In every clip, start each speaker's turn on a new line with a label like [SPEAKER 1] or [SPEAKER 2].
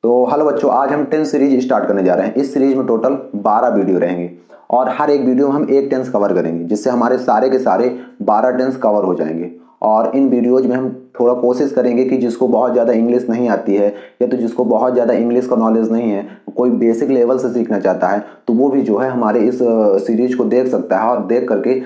[SPEAKER 1] तो हेलो बच्चों, आज हम टेंस सीरीज स्टार्ट करने जा रहे हैं। इस सीरीज में टोटल 12 वीडियो रहेंगे और हर एक वीडियो में हम एक टेंस कवर करेंगे, जिससे हमारे सारे के सारे 12 टेंस कवर हो जाएंगे। और इन वीडियोज में हम थोड़ा कोशिश करेंगे कि जिसको बहुत ज़्यादा इंग्लिश नहीं आती है या तो जिसको बहुत ज़्यादा इंग्लिश का नॉलेज नहीं है, कोई बेसिक लेवल से सीखना चाहता है, तो वो भी जो है हमारे इस सीरीज को देख सकता है और देख करके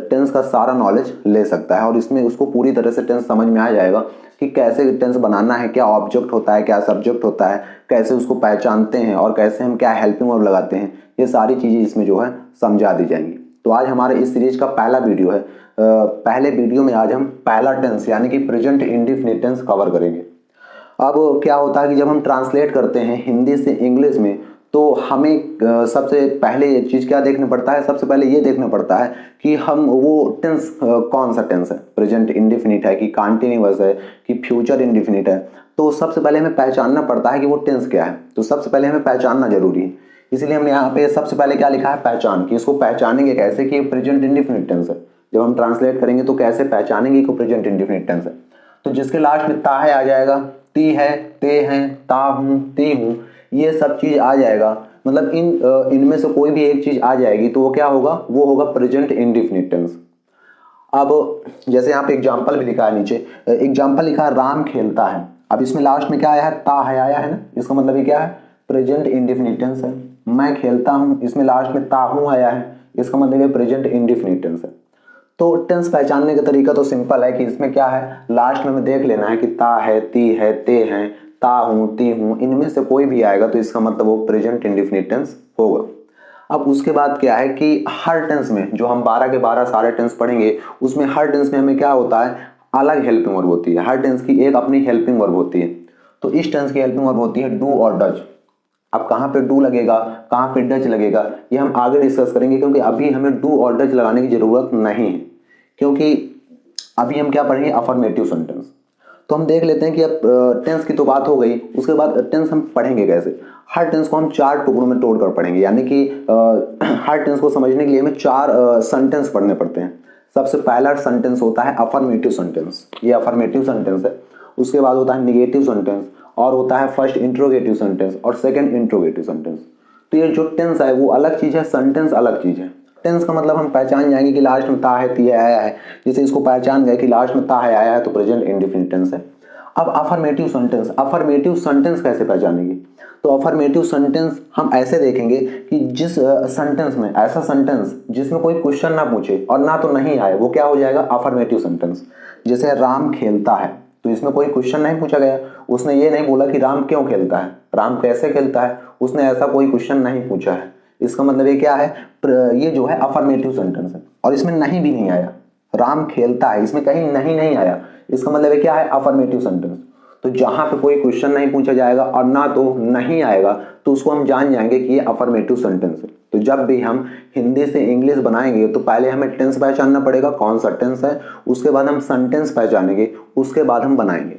[SPEAKER 1] टेंस का सारा नॉलेज ले सकता है। और इसमें उसको पूरी तरह से टेंस समझ में आ जाएगा कि कैसे टेंस बनाना है, क्या ऑब्जेक्ट होता है, क्या सब्जेक्ट होता है, कैसे उसको पहचानते हैं और कैसे हम क्या हेल्पिंग वर्ब लगाते हैं। ये सारी चीज़ें इसमें जो है समझा दी जाएंगी। तो आज हमारे इस सीरीज का पहला वीडियो है। पहले वीडियो में आज हम पहला टेंस यानी कि प्रेजेंट इंडेफिनिट टेंस कवर करेंगे। अब क्या होता है कि जब हम ट्रांसलेट करते हैं हिंदी से इंग्लिश में, तो हमें सबसे पहले ये चीज़ क्या देखना पड़ता है, सबसे पहले ये देखना पड़ता है कि हम वो टेंस कौन सा टेंस है, प्रेजेंट इंडेफिनिट है कि कंटीन्यूअस है कि फ्यूचर इंडेफिनिट है। तो सबसे पहले हमें पहचानना पड़ता है कि वो टेंस क्या है। तो सबसे पहले हमें पहचानना जरूरी है, इसलिए हमने यहाँ पे सबसे पहले क्या लिखा है, पहचान। कि इसको पहचानेंगे कैसे कि प्रेजेंट इंडेफिनिट टेंस है। जब हम ट्रांसलेट करेंगे तो कैसे पहचानेंगे कि प्रेजेंट इंडेफिनिट टेंस है। तो जिसके लास्ट में ता है आ जाएगा, ती है, ते हैं, ता हूँ, ती हूँ, ये सब चीज आ जाएगा। मतलब इनमें से कोई भी एक चीज आ जाएगी तो वो क्या होगा, वो होगा प्रेजेंट इंडेफिनिट टेंस। अब जैसे यहाँ पे एग्जाम्पल भी लिखा है, नीचे एग्जाम्पल लिखा है राम खेलता है। अब इसमें लास्ट में क्या आया है, ता है आया है ना, इसका मतलब ये क्या है, प्रेजेंट इंडेफिनिट टेंस है। मैं खेलता हूँ, इसमें लास्ट में ता हूँ आया है, इसका मतलब ये प्रेजेंट इंडेफिनिट टेंस है। तो टेंस पहचानने का तरीका तो सिंपल है कि इसमें क्या है, लास्ट में हमें देख लेना है कि ता है, ती है, ते हैं, ता हूँ, ती हूँ, इनमें से कोई भी आएगा तो इसका मतलब वो प्रेजेंट इंडेफिनिट टेंस होगा। अब उसके बाद क्या है कि हर टेंस में, जो हम 12 के 12 सारे टेंस पढ़ेंगे, उसमें हर टेंस में हमें क्या होता है, अलग हेल्पिंग वर्ब होती है। हर टेंस की एक अपनी हेल्पिंग वर्ब होती है। तो इस टेंस की हेल्पिंग वर्ब होती है डू और डज। अब कहाँ पे डू लगेगा, कहाँ पे डज लगेगा, ये हम आगे डिस्कस करेंगे, क्योंकि अभी हमें डू और डज लगाने की जरूरत नहीं है, क्योंकि अभी हम क्या पढ़ेंगे, अफर्मेटिव सेंटेंस। तो हम देख लेते हैं कि अब टेंस की तो बात हो गई, उसके बाद टेंस हम पढ़ेंगे कैसे। हर टेंस को हम 4 टुकड़ों में तोड़कर पढ़ेंगे, यानी कि हर टेंस को समझने के लिए हमें 4 सेंटेंस पढ़ने पड़ते हैं। सबसे पहला सेंटेंस होता है अफर्मेटिव सेंटेंस, ये अफर्मेटिव सेंटेंस है। उसके बाद होता है निगेटिव सेंटेंस, और होता है फर्स्ट इंट्रोगेटिव सेंटेंस और सेकंड इंट्रोगेटिव सेंटेंस। तो ये जो टेंस है वो अलग चीज है, सेंटेंस अलग चीज है। टेंस का मतलब हम पहचान जाएंगे कि लास्ट में ता है, ती है, आया है। जैसे इसको पहचान गए कि लास्ट में ता है, आया है, तो प्रेजेंट इंडेफिनिट टेंस है। अब अफर्मेटिव सेंटेंस, अफर्मेटिव सेंटेंस कैसे पहचानेंगे, तो अफर्मेटिव सेंटेंस हम ऐसे देखेंगे कि जिस सेंटेंस में, ऐसा सेंटेंस जिसमें कोई क्वेश्चन ना पूछे और ना तो नहीं आए, वो क्या हो जाएगा, अफर्मेटिव सेंटेंस। जैसे राम खेलता है, तो इसमें कोई क्वेश्चन नहीं पूछा गया, उसने ये नहीं बोला कि राम क्यों खेलता है, राम कैसे खेलता है, उसने ऐसा कोई क्वेश्चन नहीं पूछा है। इसका मतलब ये क्या है, ये जो है अफर्मेटिव सेंटेंस है। और इसमें नहीं भी नहीं आया, राम खेलता है, इसमें कहीं नहीं आया, इसका मतलब ये क्या है, अफर्मेटिव सेंटेंस। तो जहां पे कोई क्वेश्चन नहीं पूछा जाएगा और ना तो नहीं आएगा, तो उसको हम जान जाएंगे कि ये अफर्मेटिव सेंटेंस है। तो जब भी हम हिंदी से इंग्लिश बनाएंगे तो पहले हमें टेंस पहचानना पड़ेगा, कौन सा टेंस है, उसके बाद हम सेंटेंस पहचानेंगे, उसके बाद हम बनाएंगे।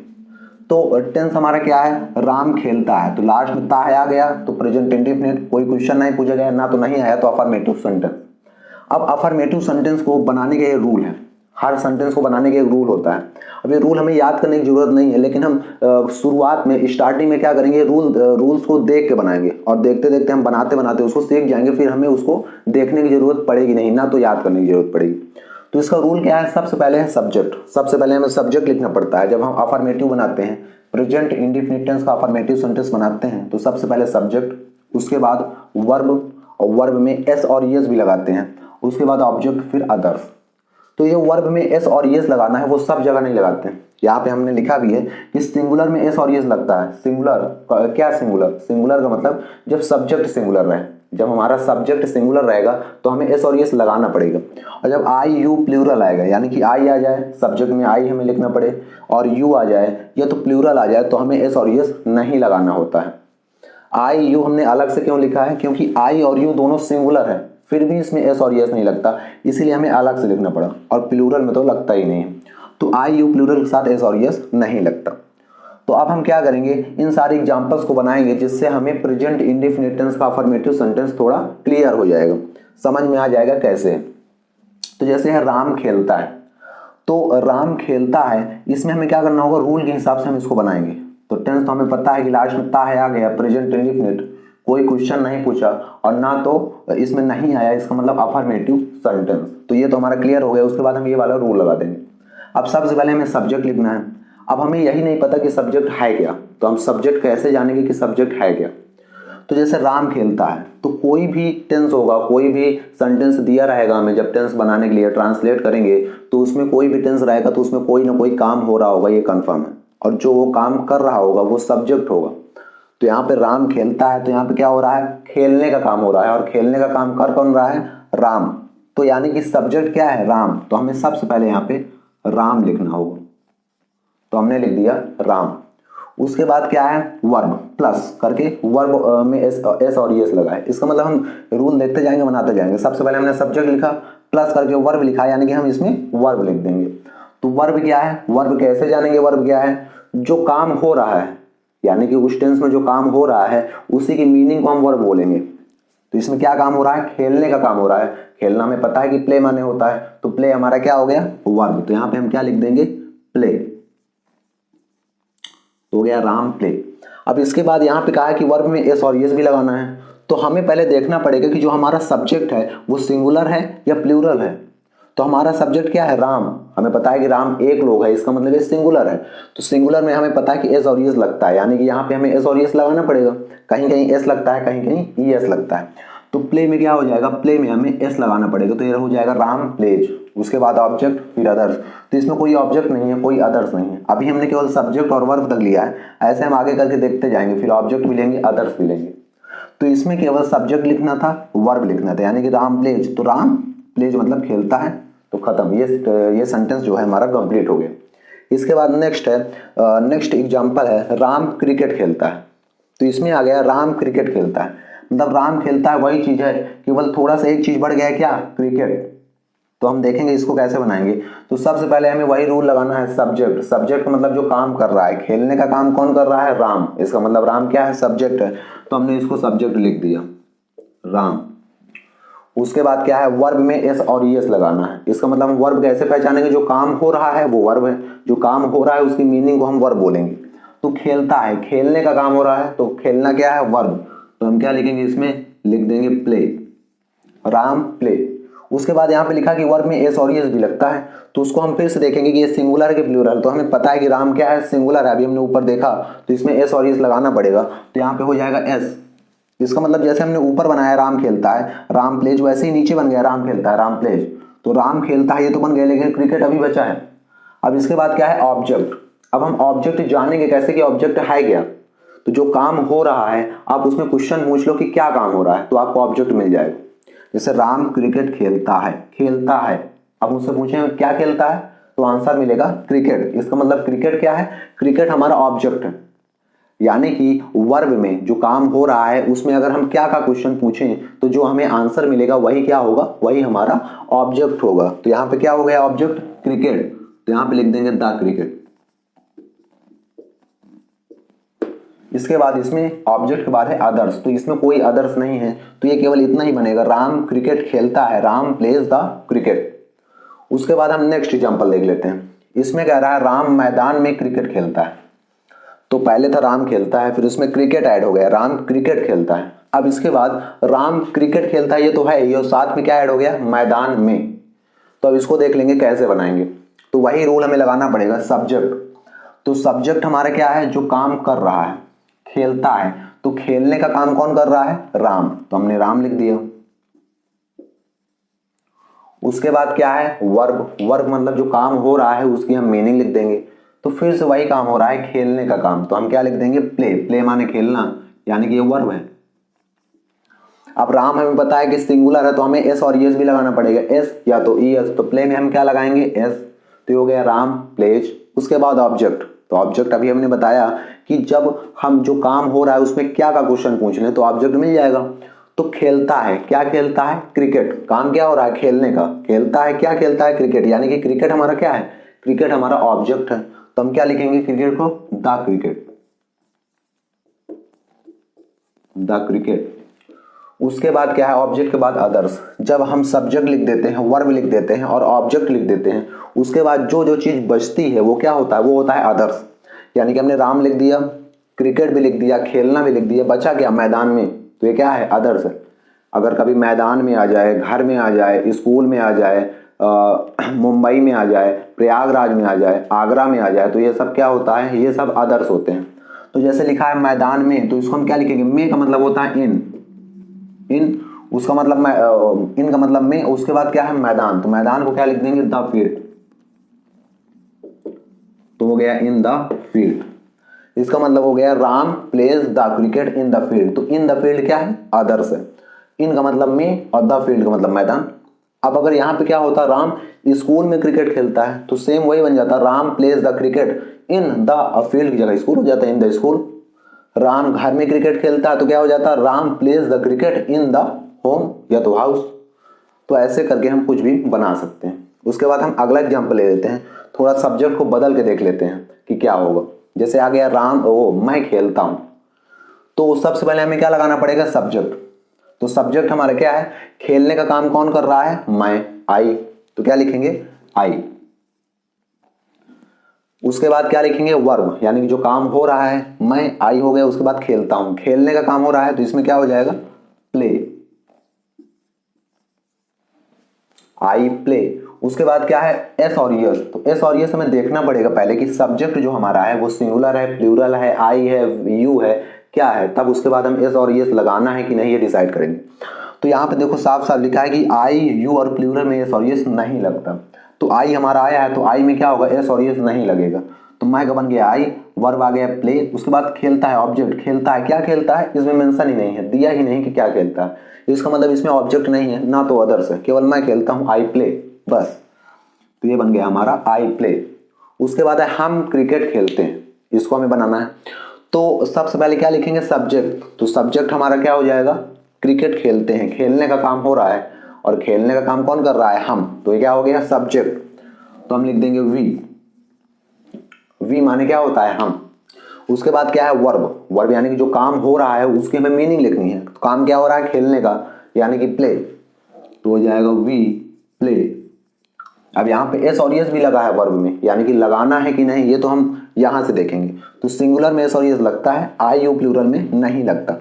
[SPEAKER 1] तो टेंस हमारा क्या है, राम खेलता है, तो लास्ट में ता है आ गया, तो प्रेजेंट इंडेफिनिट, कोई क्वेश्चन नहीं पूछा गया, ना तो नहीं आया, तो अफर्मेटिव सेंटेंस। अब अफर्मेटिव सेंटेंस को बनाने के रूल है, हर सेंटेंस को बनाने के एक रूल होता है। अब ये रूल हमें याद करने की जरूरत नहीं है, लेकिन हम शुरुआत में, स्टार्टिंग में क्या करेंगे, रूल्स को देख के बनाएंगे, और देखते देखते हम बनाते बनाते उसको सीख जाएंगे, फिर हमें उसको देखने की जरूरत पड़ेगी नहीं, ना तो याद करने की जरूरत पड़ेगी। तो इसका रूल क्या है, सबसे पहले है सब्जेक्ट। सबसे पहले हमें सब्जेक्ट लिखना पड़ता है। जब हम अफर्मेटिव बनाते हैं, प्रेजेंट इंडेफिनिट टेंस का अफर्मेटिव सेंटेंस बनाते हैं, तो सबसे पहले सब्जेक्ट, उसके बाद वर्ब, और वर्ब में एस और यस भी लगाते हैं, उसके बाद ऑब्जेक्ट, फिर अदर्स। तो ये वर्ब में एस और यस लगाना है, वो सब जगह नहीं लगाते हैं। यहाँ पे हमने लिखा भी है कि सिंगुलर में एस और यस लगता है। सिंगुलर क्या, सिंगुलर का मतलब जब सब्जेक्ट सिंगुलर रहे, जब हमारा सब्जेक्ट सिंगुलर रहेगा तो हमें एस और यस लगाना पड़ेगा। और जब आई यू प्लूरल आएगा, यानी कि आई आ जाए, सब्जेक्ट में आई हमें लिखना पड़े, और यू आ जाए या तो प्लूरल आ जाए, तो हमें एस और यस नहीं लगाना होता है। आई यू हमने अलग से क्यों लिखा है, क्योंकि आई और यू दोनों सिंगुलर है, फिर भी इसमें एस और यस नहीं लगता, इसीलिए हमें अलग से लिखना पड़ा। और प्लूरल में तो लगता ही नहीं है, तो आई यू प्लूरल के साथ एस और यस नहीं लगता। तो अब हम क्या करेंगे, इन सारे एग्जांपल्स को बनाएंगे, जिससे हमें प्रेजेंट इंडेफिनिट टेंस का अफर्मेटिव सेंटेंस थोड़ा क्लियर हो जाएगा, समझ में आ जाएगा कैसे। तो जैसे है राम खेलता है, तो राम खेलता है, इसमें हमें क्या करना होगा, रूल के हिसाब से हम इसको बनाएंगे। तो टेंस तो हमें पता है कि लास्ट में ता है आ गया, प्रेजेंट इंडेफिनिट, कोई क्वेश्चन नहीं पूछा और ना तो इसमें नहीं आया, इसका मतलब अफर्मेटिव सेंटेंस। तो ये तो हमारा क्लियर हो गया। उसके बाद हम ये वाला रूल लगा देंगे। अब सबसे पहले हमें सब्जेक्ट लिखना है। अब हमें यही नहीं पता कि सब्जेक्ट है क्या, तो हम सब्जेक्ट कैसे जानेंगे कि सब्जेक्ट है क्या। तो जैसे राम खेलता है, तो कोई भी टेंस होगा, कोई भी सेंटेंस दिया रहेगा हमें, जब टेंस बनाने के लिए ट्रांसलेट करेंगे तो उसमें कोई भी टेंस रहेगा तो उसमें कोई ना कोई काम हो रहा होगा, ये कंफर्म है। और जो वो काम कर रहा होगा वो सब्जेक्ट होगा। तो यहाँ पे राम खेलता है, तो यहाँ पे क्या हो रहा है, खेलने का काम हो रहा है। और खेलने का काम कर कौन रहा है, राम। तो यानी कि सब्जेक्ट क्या है, राम। तो हमें सबसे पहले यहाँ पे राम लिखना होगा, तो हमने लिख दिया राम। उसके बाद क्या है, वर्ब प्लस करके, वर्ब में एस और एस लगा है। इसका मतलब हम रूल देखते जाएंगे, बनाते जाएंगे। सबसे पहले हमने सब्जेक्ट लिखा, प्लस करके वर्ब लिखा, यानी कि हम इसमें वर्ब लिख देंगे। तो वर्ब क्या है, वर्ब कैसे जानेंगे, वर्ब क्या है, जो काम हो रहा है, यानी कि उस टेंस में जो काम हो रहा है उसी की मीनिंग को हम वर्ब बोलेंगे। तो इसमें क्या काम हो रहा है, खेलने का काम हो रहा है। खेलना में पता है कि प्ले माने होता है, तो प्ले हमारा क्या हो गया, वर्ब। तो यहाँ पे हम क्या लिख देंगे, प्ले, तो हो गया राम प्ले। अब इसके बाद यहाँ पे कहा है कि वर्ब में एस और एस भी लगाना है। तो हमें पहले देखना पड़ेगा कि जो हमारा सब्जेक्ट है वो सिंगुलर है या प्लूरल है। तो हमारा सब्जेक्ट क्या है, राम। हमें पता है कि राम एक लोग है, इसका मतलब ये सिंगुलर है। तो सिंगुलर में हमें पता है कि एस और एस लगता है, यानी कि यहाँ पे हमें एस और एस लगाना पड़ेगा। कहीं कहीं एस लगता है, कहीं कहीं ई एस लगता है। तो प्ले में क्या हो जाएगा, प्ले में हमें एस लगाना पड़ेगा, तो ये हो जाएगा राम प्लेज। उसके बाद ऑब्जेक्ट, फिर अदर्स। तो इसमें कोई ऑब्जेक्ट नहीं है, कोई अदर्स नहीं है। अभी हमने केवल सब्जेक्ट और वर्ब तक लिया है, ऐसे हम आगे करके देखते जाएंगे, फिर ऑब्जेक्ट भी लेंगे, अदर्स भी लेंगे। तो इसमें केवल सब्जेक्ट लिखना था, वर्ब लिखना था, यानी कि राम प्लेज। तो राम प्लेज मतलब खेलता है, तो खत्म। ये सेंटेंस जो है हमारा कंप्लीट हो गया। इसके बाद नेक्स्ट है, नेक्स्ट एग्जांपल है, राम क्रिकेट खेलता है। तो इसमें आ गया राम क्रिकेट खेलता है, मतलब राम खेलता है वही चीज है, केवल थोड़ा सा एक चीज बढ़ गया है, क्या, क्रिकेट। तो हम देखेंगे इसको कैसे बनाएंगे। तो सबसे पहले हमें वही रूल लगाना है, सब्जेक्ट। सब्जेक्ट का मतलब जो काम कर रहा है, खेलने का काम कौन कर रहा है, राम। इसका मतलब राम क्या है, सब्जेक्ट है, तो हमने इसको सब्जेक्ट लिख दिया, राम। उसके बाद क्या है, वर्ब में एस और एस लगाना है। इसका मतलब हम वर्ब कैसे पहचानेंगे, जो काम हो रहा है वो वर्ब है, जो काम हो रहा है उसकी मीनिंग को हम वर्ब बोलेंगे। तो खेलता है, खेलने का काम हो रहा है, तो खेलना क्या है, वर्ब। तो हम क्या लिखेंगे, इसमें लिख देंगे प्ले, राम प्ले। उसके बाद यहाँ पे लिखा कि वर्ब में एस और एस भी लगता है, तो उसको हम फिर से देखेंगे कि ये सिंगुलर के प्लूरल। तो हमें पता है कि राम क्या है, सिंगुलर है, अभी हमने ऊपर देखा, तो इसमें एस और एस लगाना पड़ेगा। तो यहाँ पे हो जाएगा एस। इसका मतलब जैसे हमने ऊपर बनाया राम खेलता है, राम प्लेज, वैसे ही नीचे बन गया राम खेलता है, राम प्लेज। तो राम खेलता है ये तो बन गया, लेकिन क्रिकेट अभी बचा है। अब इसके बाद क्या है, ऑब्जेक्ट। अब हम ऑब्जेक्ट जानेंगे कैसे कि ऑब्जेक्ट है क्या। तो जो काम हो रहा है, आप उसमें क्वेश्चन पूछ लो कि क्या काम हो रहा है, तो आपको ऑब्जेक्ट मिल जाएगा। जैसे राम क्रिकेट खेलता है, खेलता है, अब उससे पूछेंगे क्या खेलता है, तो आंसर मिलेगा क्रिकेट। इसका मतलब क्रिकेट क्या है, क्रिकेट हमारा ऑब्जेक्ट है। यानी कि वर्ब में जो काम हो रहा है उसमें अगर हम क्या का क्वेश्चन पूछें तो जो हमें आंसर मिलेगा वही क्या होगा, वही हमारा ऑब्जेक्ट होगा। तो यहाँ पे क्या हो गया, ऑब्जेक्ट क्रिकेट। तो यहाँ पे लिख देंगे द क्रिकेट। इसके बाद इसमें ऑब्जेक्ट के बाद है अदर्स, तो इसमें कोई अदर्स नहीं है, तो ये केवल इतना ही बनेगा, राम क्रिकेट खेलता है, राम प्लेज द क्रिकेट। उसके बाद हम नेक्स्ट एग्जांपल देख लेते हैं। इसमें कह रहा है राम मैदान में क्रिकेट खेलता है। तो पहले था राम खेलता है, फिर उसमें क्रिकेट ऐड हो गया, राम क्रिकेट खेलता है। अब इसके बाद राम क्रिकेट खेलता है, ये तो है ही, और साथ में क्या ऐड हो गया, मैदान में। तो अब इसको देख लेंगे कैसे बनाएंगे। तो वही रूल हमें लगाना पड़ेगा, सब्जेक्ट। तो सब्जेक्ट हमारा क्या है, जो काम कर रहा है, खेलता है, तो खेलने का काम कौन कर रहा है, राम। तो हमने राम लिख दिया। उसके बाद क्या है, वर्ब। वर्ब मतलब जो काम हो रहा है उसकी हम मीनिंग लिख देंगे। तो फिर से वही काम हो रहा है, खेलने का काम, तो हम क्या लिख देंगे, प्ले। प्ले माने खेलना, यानी कि ये वर्ब है। अब राम हमें पता है कि सिंगुलर है, तो हमें एस और एस भी लगाना पड़ेगा, एस या तो ई एस। तो प्ले में हम क्या लगाएंगे, एस। तो हो गया राम प्लेज। उसके बाद ऑब्जेक्ट। तो ऑब्जेक्ट अभी हमने बताया कि जब हम जो काम हो रहा है उसमें क्या का क्वेश्चन पूछ लें तो ऑब्जेक्ट मिल जाएगा। तो खेलता है, क्या खेलता है, क्रिकेट। काम क्या हो रहा है, खेलने का। खेलता है, क्या खेलता है, क्रिकेट, यानी कि क्रिकेट हमारा क्या है, क्रिकेट हमारा ऑब्जेक्ट है। तो हम क्या लिखेंगे, क्रिकेट को द क्रिकेट, द क्रिकेट। उसके बाद क्या है, ऑब्जेक्ट के बाद अदर्स। जब हम सब्जेक्ट लिख देते हैं, वर्ब लिख देते हैं और ऑब्जेक्ट लिख देते हैं, उसके बाद जो जो चीज बचती है वो क्या होता है, वो होता है अदर्स। यानी कि हमने राम लिख दिया, क्रिकेट भी लिख दिया, खेलना भी लिख दिया, बचा क्या मैदान में, तो ये क्या है अदर्स है। अगर कभी मैदान में आ जाए, घर में आ जाए, स्कूल में आ जाए, मुंबई में आ जाए, प्रयागराज में आ जाए, आगरा में आ जाए, तो ये सब क्या होता है, ये सब अदर्स होते हैं। तो जैसे लिखा है मैदान में, तो इसको हम क्या लिखेंगे, में का मतलब होता है इन उसका मतलब इन का मतलब में, उसके बाद क्या है मैदान, तो मैदान को क्या लिख देंगे द फील्ड, तो हो गया इन द फील्ड। इसका मतलब हो गया Ram plays the cricket in the field, तो इन द फील्ड क्या है अदर्स है, इन का मतलब में और द फील्ड का मतलब मैदान। अब अगर यहाँ पे क्या होता, राम स्कूल में क्रिकेट खेलता है, तो सेम वही बन जाता, Ram plays the cricket in the field की जगह स्कूल हो जाता है, इन द स्कूल। राम घर में क्रिकेट खेलता है तो क्या हो जाता, Ram plays the cricket in the home या तो हाउस। तो ऐसे करके हम कुछ भी बना सकते हैं। उसके बाद हम अगला एग्जाम्पल ले लेते हैं, थोड़ा सब्जेक्ट को बदल के देख लेते हैं कि क्या होगा। जैसे आ गया राम मैं खेलता हूं, तो सबसे पहले हमें क्या लगाना पड़ेगा सब्जेक्ट। तो सब्जेक्ट हमारा क्या है, खेलने का काम कौन कर रहा है, मैं, आई, तो क्या लिखेंगे आई। उसके बाद क्या लिखेंगे वर्ब, यानी कि जो काम हो रहा है, मैं आई हो गया, उसके बाद खेलता हूं, खेलने का काम हो रहा है, तो इसमें क्या हो जाएगा प्ले, आई प्ले। उसके बाद क्या है एस और यस, तो एस और यस हमें देखना पड़ेगा पहले कि सब्जेक्ट जो हमारा है वो सिंगुलर है, प्लूरल है, आई है, यू है, क्या है, तब उसके बाद हम एस और यस लगाना है कि नहीं ये डिसाइड करेंगे। तो यहाँ पे देखो साफ साफ लिखा है कि आई, यू और प्लूरल में एस और यस नहीं लगता। तो आई हमारा आया है, तो आई में क्या होगा एस और यस नहीं लगेगा, तो मैं का बन गया आई, वर्ब आ गया प्ले। उसके बाद खेलता है, ऑब्जेक्ट खेलता है, क्या खेलता है इसमें मेंशन ही नहीं है, दिया ही नहीं कि क्या खेलता है, इसका मतलब इसमें ऑब्जेक्ट नहीं है ना तो अदर्स है, केवल मैं खेलता हूं आई प्ले बस। तो ये बन गया हमारा आई प्ले। उसके बाद है हम क्रिकेट खेलते हैं, इसको हमें बनाना है। तो सबसे पहले क्या लिखेंगे सब्जेक्ट, तो सब्जेक्ट हमारा क्या हो जाएगा क्रिकेट खेलते हैं, खेलने का काम हो रहा है, और खेलने का काम कौन कर रहा है हम, तो ये क्या हो गया सब्जेक्ट। तो हम लिख देंगे वी माने क्या होता है हम। उसके बाद क्या है वर्ब, वर्ब यानी कि जो काम हो रहा है उसकी हमें मीनिंग लिखनी है, तो काम क्या हो रहा है खेलने का, यानी कि प्ले, तो हो जाएगा वी प्ले। अब यहाँ पे एस और एस भी लगा है वर्ब में, यानी कि लगाना है कि नहीं ये तो हम यहां से देखेंगे। तो सिंगुलर में एस और एस लगता है, आई यू प्लूरल में नहीं लगता।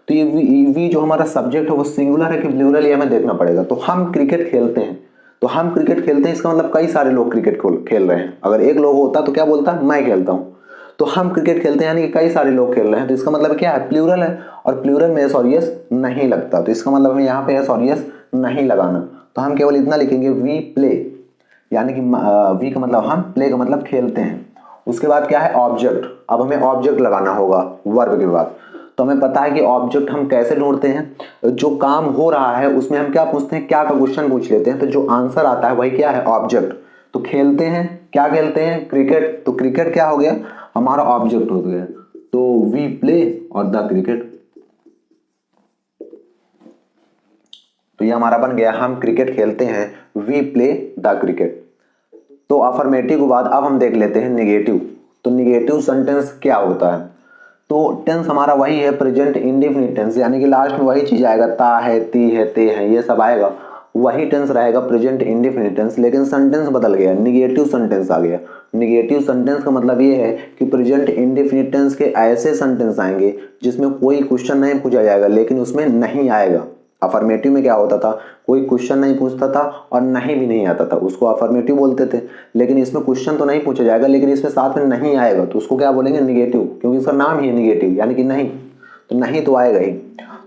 [SPEAKER 1] तो ये वी जो हमारा सब्जेक्ट है वो सिंगुलर है कि प्लूरल ये हमें देखना पड़ेगा। तो हम क्रिकेट खेलते हैं, तो हम क्रिकेट खेलते हैं इसका मतलब कई सारे लोग क्रिकेट खेल रहे हैं। अगर एक लोग होता तो क्या बोलता मैं खेलता हूं, तो हम क्रिकेट खेलते हैं यानी कि कई सारे लोग खेल रहे हैं, तो इसका मतलब क्या है प्लूरल है, और प्लूरल में एस और एस नहीं लगता, तो इसका मतलब हमें यहाँ पे एस और एस नहीं लगाना। तो हम केवल इतना लिखेंगे वी प्ले, यानी कि वी का मतलब हम, प्ले का मतलब खेलते हैं। उसके बाद क्या है ऑब्जेक्ट, अब हमें ऑब्जेक्ट लगाना होगा वर्ब के बाद। तो हमें पता है कि ऑब्जेक्ट हम कैसे ढूंढते हैं, जो काम हो रहा है उसमें हम क्या पूछते हैं, क्या का क्वेश्चन पूछ लेते हैं, तो जो आंसर आता है वही क्या है ऑब्जेक्ट। तो खेलते हैं, क्या खेलते हैं क्रिकेट, तो क्रिकेट क्या हो गया हमारा ऑब्जेक्ट हो गया, तो वी प्ले और द क्रिकेट। तो ये हमारा बन गया हम क्रिकेट खेलते हैं, वी प्ले द क्रिकेट। तो अफर्मेटिव के बाद अब हम देख लेते हैं निगेटिव। तो निगेटिव सेंटेंस क्या होता है, तो टेंस हमारा वही है प्रेजेंट इंडेफिनिट टेंस, यानी कि लास्ट में वही चीज आएगा, ता है, ती है, ते है, ये सब आएगा, वही टेंस रहेगा प्रेजेंट इंडेफिनिट टेंस। लेकिन सेंटेंस बदल गया, निगेटिव सेंटेंस आ गया। निगेटिव सेंटेंस का मतलब ये है कि प्रेजेंट इंडेफिनिट टेंस के ऐसे सेंटेंस आएंगे जिसमें कोई क्वेश्चन नहीं पूछा जाएगा लेकिन उसमें नहीं आएगा। अफर्मेटिव में क्या होता था, कोई क्वेश्चन नहीं पूछता था और नहीं भी नहीं आता था, उसको अफर्मेटिव बोलते थे। लेकिन इसमें क्वेश्चन तो नहीं पूछा जाएगा लेकिन इसमें साथ में नहीं आएगा, तो उसको क्या बोलेंगे निगेटिव, क्योंकि इसका नाम ही है निगेटिव, यानी कि नहीं, तो नहीं तो आएगा ही।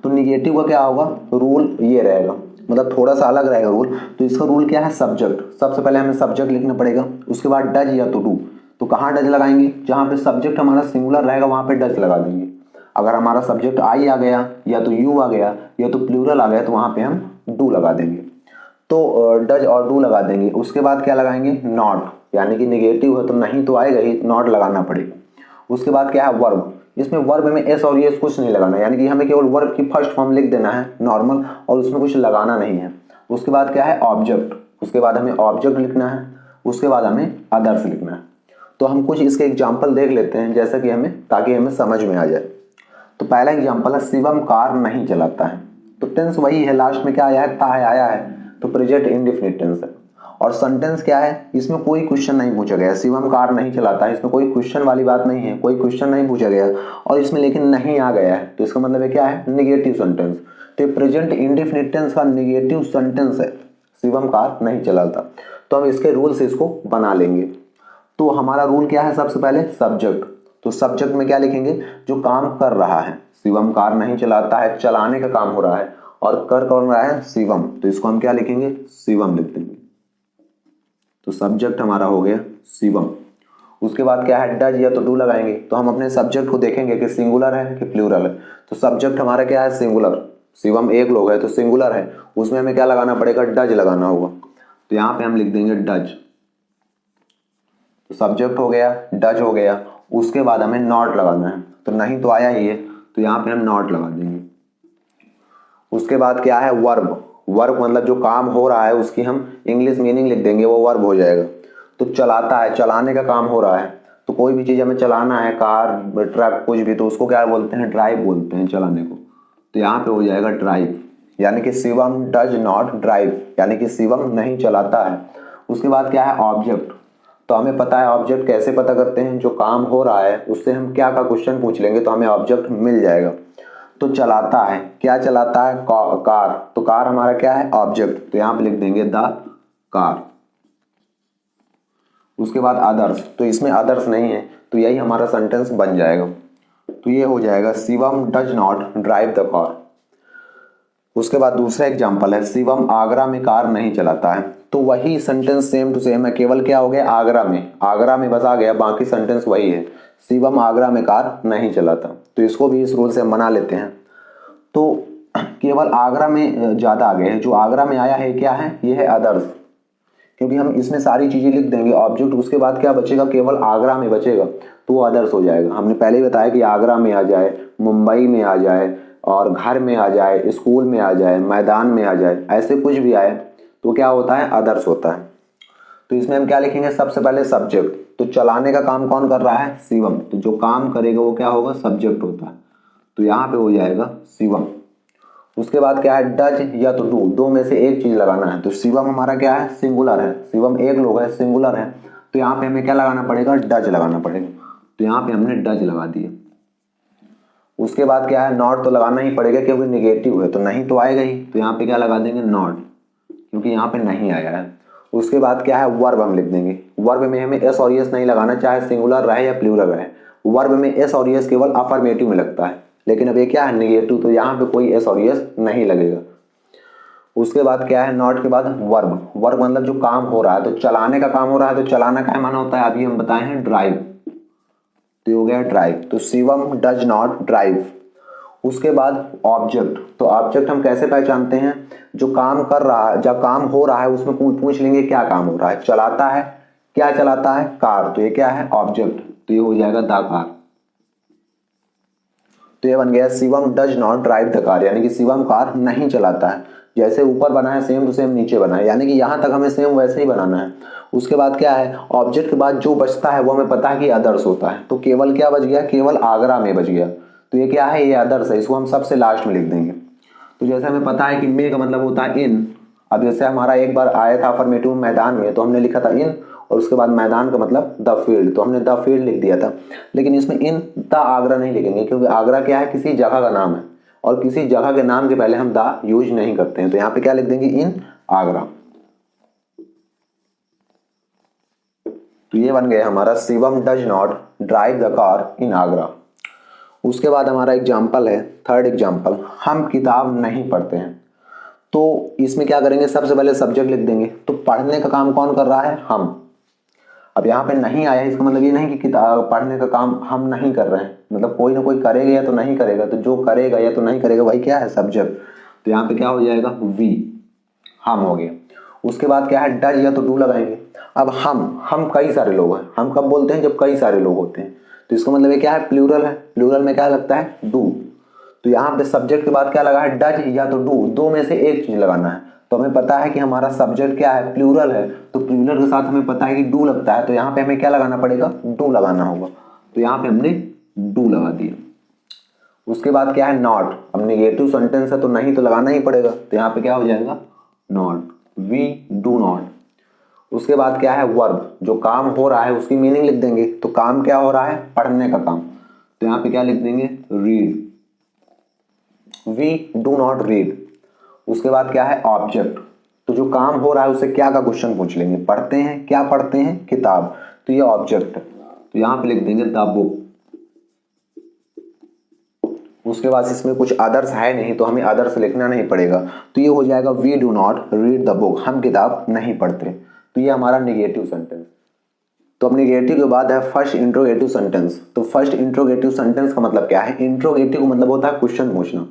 [SPEAKER 1] तो निगेटिव का क्या होगा रूल ये रहेगा, मतलब थोड़ा सा अलग रहेगा रूल। तो इसका रूल क्या है सब्जेक्ट, सबसे पहले हमें सब्जेक्ट लिखना पड़ेगा, उसके बाद डज या तो डू। तो कहाँ डज लगाएंगे, जहाँ पे सब्जेक्ट हमारा सिंगुलर रहेगा वहां पे डज लगा देंगे। अगर हमारा सब्जेक्ट आई आ गया या तो यू आ गया या तो प्लूरल आ गया तो वहां पे हम डू लगा देंगे, तो डज और डू लगा देंगे। उसके बाद क्या लगाएंगे नॉट, यानी कि निगेटिव है तो नहीं तो आएगा ही, नॉट लगाना पड़ेगा। उसके बाद क्या है वर्ब, इसमें वर्ब में एस और एस कुछ नहीं लगाना, यानी कि हमें केवल वर्ब की फर्स्ट फॉर्म लिख देना है नॉर्मल, और उसमें कुछ लगाना नहीं है। उसके बाद क्या है ऑब्जेक्ट, उसके बाद हमें ऑब्जेक्ट लिखना है, उसके बाद हमें अदर्स लिखना है। तो हम कुछ इसके एग्जाम्पल देख लेते हैं जैसा कि हमें, ताकि हमें समझ में आ जाए। तो पहला एग्जाम्पल है शिवम कार नहीं चलाता है, तो टेंस वही है, लास्ट में क्या आया है ता है आया है, तो प्रेजेंट इंडेफिनिट टेंस है। और सेंटेंस क्या है, इसमें कोई क्वेश्चन नहीं पूछा गया, शिवम कार नहीं चलाता है, इसमें कोई क्वेश्चन वाली बात नहीं है, कोई क्वेश्चन नहीं पूछा गया और इसमें लेकिन नहीं आ गया है, तो इसका मतलब है क्या है, नेगेटिव सेंटेंस। तो प्रेजेंट इंडेफिनिट टेंस का नेगेटिव सेंटेंस है, शिवम कार नहीं चलाता। तो हम इसके रूल से इसको बना लेंगे। तो हमारा रूल क्या है, सबसे पहले सब्जेक्ट। तो सब्जेक्ट में क्या लिखेंगे, जो काम कर रहा है, शिवम कार नहीं चलाता है, चलाने का काम हो रहा है और कर कौन रहा है, शिवम, तो इसको हम क्या लिखेंगे, शिवम लिख देंगे। तो सब्जेक्ट हमारा हो गया शिवम। उसके बाद क्या है, डज या तो डू लगाएंगे। तो हम अपने सब्जेक्ट को देखेंगे कि सिंगुलर है कि प्लूरल है। तो सब्जेक्ट हमारा क्या है, सिंगुलर, शिवम एक लोग है तो सिंगुलर है, उसमें हमें क्या लगाना पड़ेगा, डज लगाना होगा। तो यहाँ पे हम लिख देंगे डज। तो सब्जेक्ट हो गया, डज हो गया, उसके बाद हमें नॉट लगाना है, तो नहीं तो आया ही है, तो यहाँ पे हम नॉट लगा देंगे। उसके बाद क्या है, वर्ब। वर्ब मतलब जो काम हो रहा है उसकी हम इंग्लिश मीनिंग लिख देंगे, वो वर्ब हो जाएगा। तो चलाता है, चलाने का काम हो रहा है, तो कोई भी चीज़ हमें चलाना है, कार, ट्रक, कुछ भी, तो उसको क्या बोलते हैं, ड्राइव बोलते हैं चलाने को। तो यहाँ पे हो जाएगा ड्राइव, यानी कि शिवम डज नॉट ड्राइव, यानी कि शिवम नहीं चलाता है। उसके बाद क्या है, ऑब्जेक्ट। तो हमें पता है ऑब्जेक्ट कैसे पता करते हैं, जो काम हो रहा है उससे हम क्या का क्वेश्चन पूछ लेंगे तो हमें ऑब्जेक्ट मिल जाएगा। तो चलाता है, क्या चलाता है, कार, तो कार हमारा क्या है, ऑब्जेक्ट, तो यहाँ पे लिख देंगे द कार। उसके बाद अदर्स, तो इसमें अदर्स नहीं है, तो यही हमारा सेंटेंस बन जाएगा। तो ये हो जाएगा, Shivam does not drive the car. उसके बाद दूसरा एग्जांपल है, शिवम आगरा में कार नहीं चलाता है। तो वही सेंटेंस सेम टू सेम है, केवल क्या हो गया, आगरा में बस आ गया, बाकी सेंटेंस वही है, शिवम आगरा में कार नहीं चलाता। तो इसको भी इस रूल से हम बना लेते हैं। तो केवल आगरा में ज़्यादा आ गए हैं, जो आगरा में आया है क्या है, ये है अदर्स, क्योंकि हम इसमें सारी चीज़ें लिख देंगे ऑब्जेक्ट, उसके बाद क्या बचेगा, केवल आगरा में बचेगा, तो वो अदर्स हो जाएगा। हमने पहले ही बताया कि आगरा में आ जाए, मुंबई में आ जाए, और घर में आ जाए, स्कूल में आ जाए, मैदान में आ जाए, ऐसे कुछ भी आए तो क्या होता है, अदर्स होता है। तो इसमें हम क्या लिखेंगे, सबसे पहले सब्जेक्ट। तो चलाने का काम कौन कर रहा है, शिवम, तो जो काम करेगा वो क्या होगा, सब्जेक्ट होता है, तो यहाँ पे हो जाएगा शिवम। उसके बाद क्या है, डज या तो डू, दो में से एक चीज लगाना है। तो शिवम हमारा क्या है, सिंगुलर है, शिवम एक लोग है, सिंगुलर है, तो यहाँ पे हमें क्या लगाना पड़ेगा, डज लगाना पड़ेगा। तो यहाँ पे हमने डज लगा दिए। उसके बाद क्या है, नॉट तो लगाना ही पड़ेगा क्योंकि निगेटिव है, तो नहीं तो आएगा ही, तो यहाँ पे क्या लगा देंगे, नॉट, क्योंकि यहाँ पे नहीं आया है। उसके बाद क्या है, वर्ब हम लिख देंगे। वर्ब में हमें एस और एस नहीं लगाना, चाहे सिंगुलर रहे या प्लूरल रहे। वर्ब में एस और एस केवल अफर्मेटिव में लगता है, लेकिन अब ये क्या है, नेगेटिव, तो यहाँ पे कोई एस और एस नहीं लगेगा। उसके बाद क्या है, नॉट के बाद वर्ब। वर्ब मतलब जो काम हो रहा है, तो चलाने का काम हो रहा है, तो चलाना का माना होता है, अभी हम बताए हैं ड्राइव, तो हो गया ड्राइव। तो शिवम डज नॉट ड्राइव। उसके बाद ऑब्जेक्ट। तो ऑब्जेक्ट हम कैसे पहचानते हैं, जो काम कर रहा है, जब काम हो रहा है उसमें पूछ लेंगे क्या काम हो रहा है, चलाता है, क्या चलाता है, कार, तो ये क्या है, ऑब्जेक्ट, तो ये हो जाएगा द कार। तो ये बन गया, Shivam does not drive the car, यानी कि शिवम कार नहीं चलाता है। जैसे ऊपर बना है सेम टू सेम नीचे बना है, यानी कि यहाँ तक हमें सेम वैसे ही बनाना है। उसके बाद क्या है, ऑब्जेक्ट के बाद जो बचता है वो हमें पता है कि अदर्स होता है, तो केवल क्या बच गया, केवल आगरा में बच गया, तो ये क्या है, ये अदर्स है, इसको हम सबसे लास्ट में लिख देंगे। तो जैसे हमें पता है कि मे का मतलब होता है इन, अब जैसे हमारा एक बार आया था अफर्मेटिव मैदान में, तो हमने लिखा था इन, और उसके बाद मैदान का मतलब द फील्ड, तो हमने द फील्ड लिख दिया था। लेकिन इसमें इन द आगरा नहीं लिखेंगे, क्योंकि आगरा क्या है, किसी जगह का नाम है, और किसी जगह के नाम के पहले हम द यूज नहीं करते हैं, तो यहाँ पे क्या लिख देंगे, इन आगरा। तो ये बन गया हमारा, Shivam does not drive the car in Agra. उसके बाद हमारा एग्जाम्पल है, थर्ड एग्जाम्पल, हम किताब नहीं पढ़ते हैं। तो इसमें क्या करेंगे, सबसे पहले सब्जेक्ट लिख देंगे। तो पढ़ने का काम कौन कर रहा है, हम। अब यहाँ पे नहीं आया, इसका मतलब ये नहीं कि किताब पढ़ने का काम हम नहीं कर रहे हैं, मतलब कोई ना कोई करेगा या तो नहीं करेगा, तो जो करेगा या तो नहीं करेगा वही क्या है, सब्जेक्ट। तो यहाँ पे क्या हो जाएगा, वी, हम हो गया। उसके बाद क्या है, डज या तो डू लगाएंगे। अब हम कई सारे लोग हैं, हम कब बोलते हैं, जब कई सारे लोग होते हैं, तो इसका मतलब ये क्या है, प्लूरल है, प्लूरल में क्या लगता है, डू। तो यहाँ पे सब्जेक्ट के बाद क्या लगा है, डज या तो डू, दो में से एक चीज लगाना है। तो हमें पता है कि हमारा सब्जेक्ट क्या है, प्लूरल है, तो प्लूरल के साथ हमें पता है कि डू लगता है, तो यहाँ पे हमें क्या लगाना पड़ेगा, डू लगाना होगा। तो यहाँ पे हमने डू लगा दिया। उसके बाद क्या है, नॉट। अब नेगेटिव सेंटेंस है तो नहीं तो लगाना ही पड़ेगा, तो यहाँ पे क्या हो जाएगा, नॉट, वी डू नॉट। उसके बाद क्या है वर्ब, जो काम हो रहा है उसकी मीनिंग लिख देंगे। तो काम क्या हो रहा है, पढ़ने का काम, तो यहाँ पे क्या लिख देंगे, read, we do not read. उसके बाद क्या है ऑब्जेक्ट, तो जो काम हो रहा है उससे क्या का क्वेश्चन पूछ लेंगे, पढ़ते हैं, क्या पढ़ते हैं, किताब, तो ये ऑब्जेक्ट है, तो यहाँ पे लिख देंगे द बुक। उसके बाद इसमें कुछ अदर्स है नहीं तो हमें अदर्स लिखना नहीं पड़ेगा, तो ये हो जाएगा we do not read the book, हम किताब नहीं पढ़ते। तो ये हमारा निगेटिव सेंटेंस। तो अब निगेटिव के बाद है फर्स्ट इंट्रोगेटिव सेंटेंस। तो फर्स्ट इंट्रोगेटिव सेंटेंस का मतलब क्या है, इंट्रोगेटिव का मतलब होता है क्वेश्चन पूछना,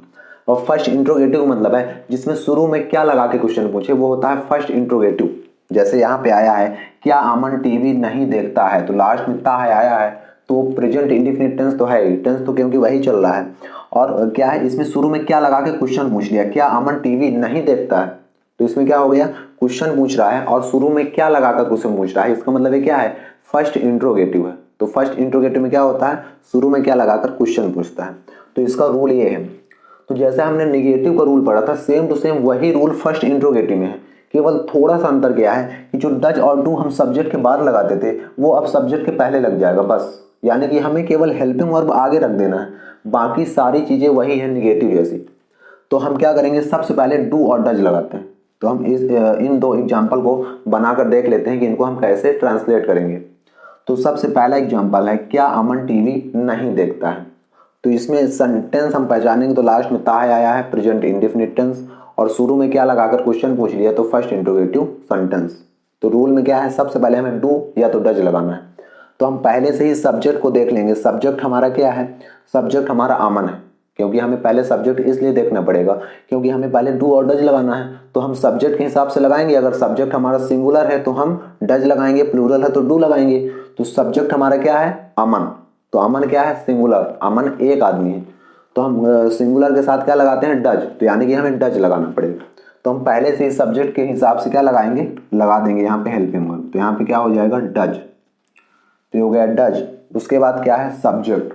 [SPEAKER 1] और फर्स्ट इंट्रोगेटिव का मतलब है जिसमें शुरू में क्या लगा के क्वेश्चन पूछे, वो होता है फर्स्ट इंट्रोगेटिव। जैसे यहाँ पे आया है क्या अमन टीवी नहीं देखता है, तो लास्ट में ता है आया है, तो प्रेजेंट इंडेफिनिट टेंस तो है, टेंस तो क्योंकि वही चल रहा है। और क्या है इसमें शुरू में क्या लगा के क्वेश्चन पूछ लिया, क्या अमन टीवी नहीं देखता है, तो इसमें क्या हो गया, क्वेश्चन पूछ रहा है और शुरू में क्या लगाकर क्वेश्चन पूछ रहा है, इसका मतलब ये क्या है, फर्स्ट इंट्रोगेटिव है। तो फर्स्ट इंट्रोगेटिव में क्या होता है, शुरू में क्या लगाकर क्वेश्चन पूछता है, तो इसका रूल ये है। तो जैसे हमने निगेटिव का रूल पढ़ा था, सेम टू सेम वही रूल फर्स्ट इंट्रोगेटिव में है, केवल थोड़ा सा अंतर क्या है कि जो डज और डू हम सब्जेक्ट के बाद लगाते थे वो अब सब्जेक्ट के पहले लग जाएगा बस, यानी कि हमें केवल हेल्पिंग वर्ब आगे रख देना है, बाकी सारी चीजें वही है निगेटिव जैसी। तो हम क्या करेंगे, सबसे पहले डू और डज लगाते हैं। तो हम इन दो एग्जाम्पल को बनाकर देख लेते हैं कि इनको हम कैसे ट्रांसलेट करेंगे। तो सबसे पहला एग्जाम्पल है क्या अमन टीवी नहीं देखता है। तो इसमें सेंटेंस हम पहचानेंगे तो लास्ट में ता आया है, प्रेजेंट इंडेफिनिट टेंस, और शुरू में क्या लगाकर क्वेश्चन पूछ लिया, तो फर्स्ट इंट्रोगेटिव सेंटेंस। तो रूल में क्या है, सबसे पहले हमें डू या तो डज लगाना है। तो हम पहले से ही सब्जेक्ट को देख लेंगे। सब्जेक्ट हमारा क्या है, सब्जेक्ट हमारा अमन है, क्योंकि हमें पहले सब्जेक्ट इसलिए देखना पड़ेगा क्योंकि हमें पहले डू और डज लगाना है। तो हम सब्जेक्ट के हिसाब से लगाएंगे, अगर सब्जेक्ट हमारा सिंगुलर है तो हम डज लगाएंगे, प्लूरल है तो डू लगाएंगे। तो सब्जेक्ट हमारा क्या है, अमन, तो अमन क्या है, सिंगुलर, अमन एक आदमी है, तो हम सिंगुलर के साथ क्या लगाते हैं, डज, तो यानी कि हमें डज लगाना पड़ेगा। तो हम पहले से सब्जेक्ट के हिसाब से क्या लगाएंगे, लगा देंगे यहाँ पे हेल्पिंग वर्ब, तो यहाँ पे क्या हो जाएगा, डज, तो हो गया डज। उसके बाद क्या है, सब्जेक्ट।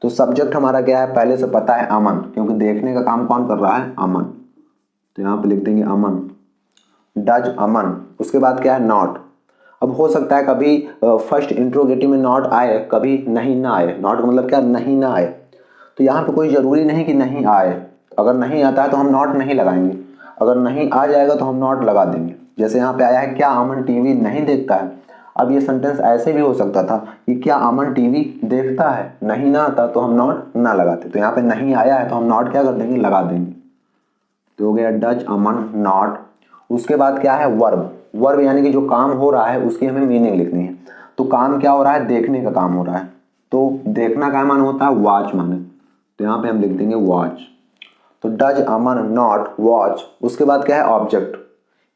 [SPEAKER 1] तो सब्जेक्ट हमारा क्या है, पहले से पता है अमन, क्योंकि देखने का काम कौन कर रहा है, अमन, तो यहाँ पे लिख देंगे अमन, डज अमन। उसके बाद क्या है, नॉट। अब हो सकता है कभी फर्स्ट इंट्रोगेटिव में नॉट आए, कभी नहीं ना आए। नॉट का मतलब क्या, नहीं ना आए। तो यहाँ पे कोई जरूरी नहीं कि नहीं आए, अगर नहीं आता है तो हम नॉट नहीं लगाएंगे, अगर नहीं आ जाएगा तो हम नॉट लगा देंगे। जैसे यहाँ पे आया है क्या अमन टीवी नहीं देखता है। अब ये सेंटेंस ऐसे भी हो सकता था कि क्या अमन टीवी देखता है, नहीं ना आता तो हम नॉट ना लगाते। तो यहाँ पे नहीं आया है तो हम नॉट क्या कर देंगे, लगा देंगे। तो हो गया डज अमन नॉट। उसके बाद क्या है, वर्ब। वर्ब यानी कि जो काम हो रहा है उसकी हमें मीनिंग लिखनी है। तो काम क्या हो रहा है, देखने का काम हो रहा है, तो देखना का मान होता है वॉच माने, तो यहाँ पे हम लिख देंगे वॉच। तो डज अमन नॉट वॉच। उसके बाद क्या है, ऑब्जेक्ट,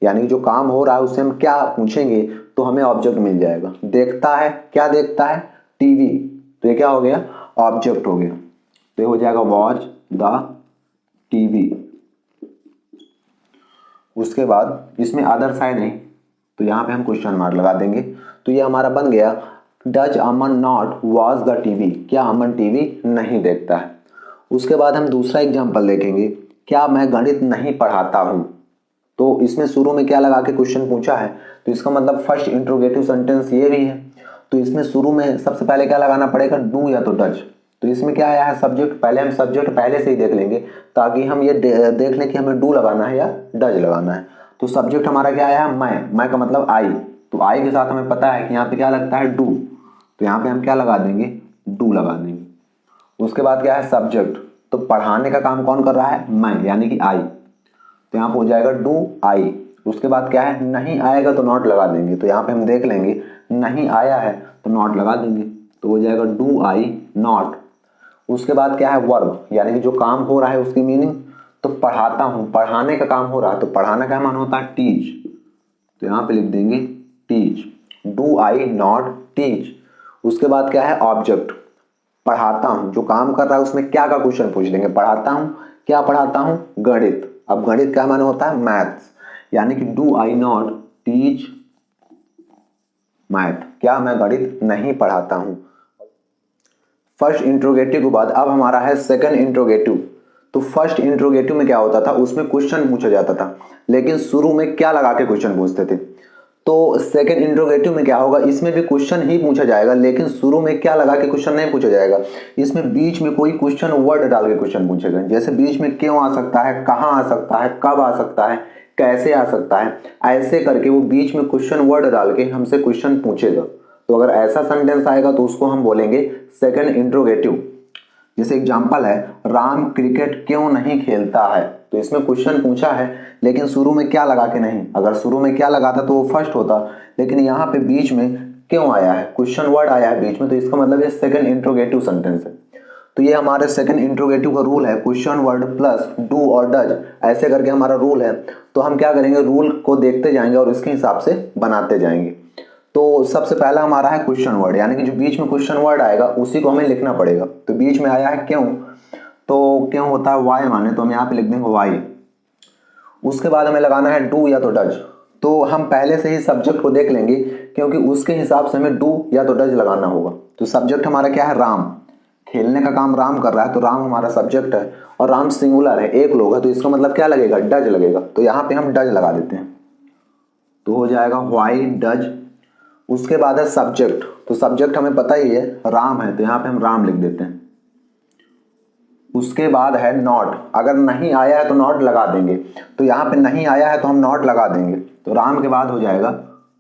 [SPEAKER 1] यानी जो काम हो रहा है उससे हम क्या पूछेंगे तो हमें ऑब्जेक्ट मिल जाएगा। देखता है, क्या देखता है, टीवी, तो ये क्या हो गया, ऑब्जेक्ट हो गया। तो ये हो जाएगा वॉच द टीवी। उसके बाद इसमें अदर्स है नहीं तो यहाँ पे हम क्वेश्चन मार्क लगा देंगे। तो ये हमारा बन गया does Aman not watch the TV, क्या अमन टीवी नहीं देखता है। उसके बाद हम दूसरा एग्जाम्पल देखेंगे, क्या मैं गणित नहीं पढ़ाता हूँ। तो इसमें शुरू में क्या लगा के क्वेश्चन पूछा है, तो इसका मतलब फर्स्ट इंट्रोगेटिव सेंटेंस ये भी है। तो इसमें शुरू में सबसे पहले क्या लगाना पड़ेगा, डू या तो डज। तो इसमें क्या आया है, सब्जेक्ट, पहले हम सब्जेक्ट पहले से ही देख लेंगे ताकि हम ये देख लें कि हमें डू लगाना है या डज लगाना है। तो सब्जेक्ट हमारा क्या आया है, मैं का मतलब आई, तो आई के साथ हमें पता है कि यहाँ पे क्या लगता है, डू, तो यहाँ पे हम क्या लगा देंगे, डू लगा देंगे। उसके बाद क्या है, सब्जेक्ट, तो पढ़ाने का काम कौन कर रहा है, मैं, यानी कि आई, तो यहाँ पे हो जाएगा डू आई। उसके बाद क्या है, नहीं आएगा तो नॉट लगा देंगे, तो यहाँ पे हम देख लेंगे नहीं आया है तो नॉट लगा देंगे, तो हो जाएगा डू आई नॉट। उसके बाद क्या है, वर्ब, यानी कि जो काम हो रहा है उसकी मीनिंग। तो पढ़ाता हूँ, पढ़ाने का काम हो रहा है, तो पढ़ाना का मान होता है टीच, तो यहाँ पे लिख देंगे teach, do I not teach. उसके बाद क्या है, ऑब्जेक्ट, पढ़ाता हूँ, जो काम कर रहा है उसमें क्या का क्वेश्चन पूछ लेंगे, पढ़ाता हूँ, क्या पढ़ाता हूँ, गणित। अब गणित का मान होता है मैथ्स, यानी कि do I not teach math, क्या मैं गणित नहीं पढ़ाता हूँ। फर्स्ट इंट्रोगेटिव के बाद अब हमारा है सेकंड इंट्रोगेटिव। तो फर्स्ट इंट्रोगेटिव में क्या होता था, उसमें क्वेश्चन पूछा जाता था, लेकिन शुरू में क्या लगा के क्वेश्चन पूछते थे, तो सेकंड इंट्रोगेटिव में क्या होगा, इसमें भी क्वेश्चन ही पूछा जाएगा, लेकिन शुरू में क्या लगा के क्वेश्चन नहीं पूछा जाएगा, इसमें बीच में कोई क्वेश्चन वर्ड डाल के क्वेश्चन पूछेगा। जैसे बीच में क्यों आ सकता है, कहाँ आ सकता है, कब आ सकता है, कैसे आ सकता है, ऐसे करके वो बीच में क्वेश्चन वर्ड डाल के हमसे क्वेश्चन पूछेगा। तो अगर ऐसा सेंटेंस आएगा तो उसको हम बोलेंगे सेकंड इंट्रोगेटिव। जैसे एग्जांपल है, राम क्रिकेट क्यों नहीं खेलता है, तो इसमें क्वेश्चन पूछा है लेकिन शुरू में क्या लगा के नहीं। अगर शुरू में क्या लगाता तो वो फर्स्ट होता, लेकिन यहाँ पे बीच में क्यों आया है, क्वेश्चन वर्ड आया है बीच में, तो इसका मतलब ये सेकंड इंट्रोगेटिव सेंटेंस है। तो ये हमारे सेकंड इंट्रोगेटिव का रूल है, क्वेश्चन वर्ड प्लस डू और डज, ऐसे करके हमारा रूल है। तो हम क्या करेंगे, रूल को देखते जाएंगे और इसके हिसाब से बनाते जाएंगे। तो सबसे पहला हमारा है क्वेश्चन वर्ड, यानी कि जो बीच में क्वेश्चन वर्ड आएगा उसी को हमें लिखना पड़ेगा। तो बीच में आया है क्यों, तो क्यों होता है वाई माने, तो हम यहाँ पे लिख देंगे वाई। उसके बाद हमें लगाना है डू या तो डज। तो हम पहले से ही सब्जेक्ट को देख लेंगे, क्योंकि उसके हिसाब से हमें डू या तो डज लगाना होगा। तो सब्जेक्ट हमारा क्या है, राम, खेलने का काम राम कर रहा है, तो राम हमारा सब्जेक्ट है, और राम सिंगुलर है, एक लोग है, तो इसका मतलब क्या लगेगा, डज लगेगा। तो यहाँ पे हम डज लगा देते हैं, तो हो जाएगा व्हाई डज। उसके बाद है सब्जेक्ट, तो सब्जेक्ट हमें पता ही है राम है, तो यहाँ पे हम राम लिख देते हैं। उसके बाद है नॉट, अगर नहीं आया है तो नॉट लगा देंगे, तो यहाँ पे नहीं आया है तो हम नॉट लगा देंगे, तो राम के बाद हो जाएगा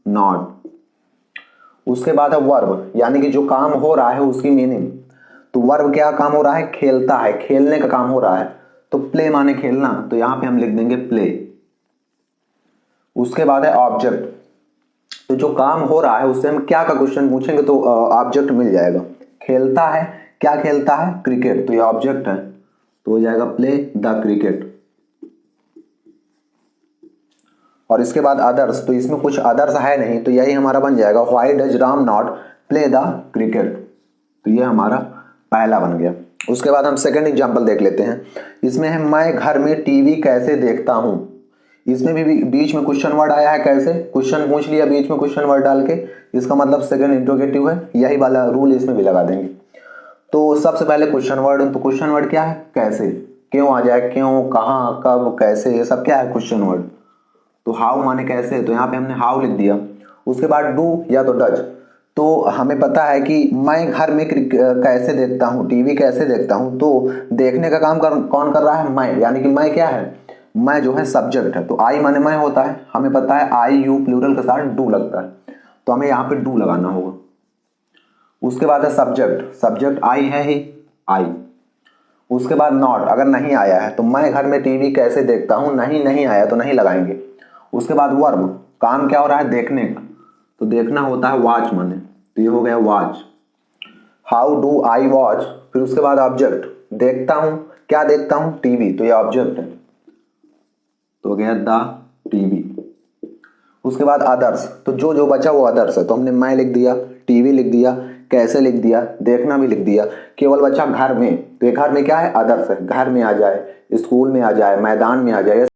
[SPEAKER 1] नॉट। उसके बाद है वर्ब, यानी कि जो काम हो रहा है उसकी मीनिंग। तो वर्ब क्या काम हो रहा है, खेलता है, खेलने का काम हो रहा है, तो प्ले माने खेलना, तो यहाँ पे हम लिख देंगे प्ले। उसके बाद है ऑब्जेक्ट, तो जो काम हो रहा है उससे हम क्या का क्वेश्चन पूछेंगे तो ऑब्जेक्ट मिल जाएगा। खेलता है, क्या खेलता है, क्रिकेट, तो ये ऑब्जेक्ट है, तो हो जाएगा प्ले द क्रिकेट। और इसके बाद अदर्स, तो इसमें कुछ अदर्स है नहीं, तो यही हमारा बन जाएगा why does Ram not play the cricket, तो ये हमारा पहला बन गया। उसके बाद हम सेकंड एग्जांपल देख लेते हैं। इसमें है मैं घर में टीवी कैसे देखता हूं, इसमें भी बीच में क्वेश्चन वर्ड आया है, कैसे, क्वेश्चन पूछ लिया बीच में क्वेश्चन वर्ड डाल के, इसका मतलब सेकंड इंट्रोगेटिव है, यही वाला रूल इसमें भी लगा देंगे। तो सबसे पहले क्वेश्चन वर्ड, तो क्वेश्चन वर्ड क्या है, कैसे, क्यों आ जाए, क्यों, कहाँ, कब, कैसे, ये सब क्या है क्वेश्चन वर्ड। तो हाउ माने कैसे, तो यहाँ पे हमने हाउ लिख दिया। उसके बाद डू या तो डज, तो हमें पता है कि मैं घर में कैसे देखता हूँ, टीवी कैसे देखता हूँ, तो देखने का काम कौन कर रहा है, मैं, यानी कि मैं क्या है, मैं जो है सब्जेक्ट है, तो आई माने मैं होता है, हमें पता है आई यू प्लूरल के साथ डू लगता है, तो हमें यहाँ पे डू लगाना होगा। उसके बाद है सब्जेक्ट, सब्जेक्ट आई है ही, आई। उसके बाद नॉट, अगर नहीं आया है, तो मैं घर में टीवी कैसे देखता हूँ, नहीं आया तो नहीं लगाएंगे। उसके बाद वर्ब, काम क्या हो रहा है, देखने का, तो देखना होता है वॉच माने, तो ये हो गया watch. How do I watch, फिर उसके बाद ऑब्जेक्ट, देखता हूँ, क्या देखता हूँ, टीवी, तो ये ऑब्जेक्ट है, तो हो गया द टीवी। उसके बाद अदर्स, तो जो जो बचा वो अदर्स है, तो हमने मैं लिख दिया, टीवी लिख दिया, कैसे लिख दिया, देखना भी लिख दिया, केवल बचा घर में, तो ये घर में क्या है, अदर्स है, घर में आ जाए, स्कूल में आ जाए, मैदान में आ जाए,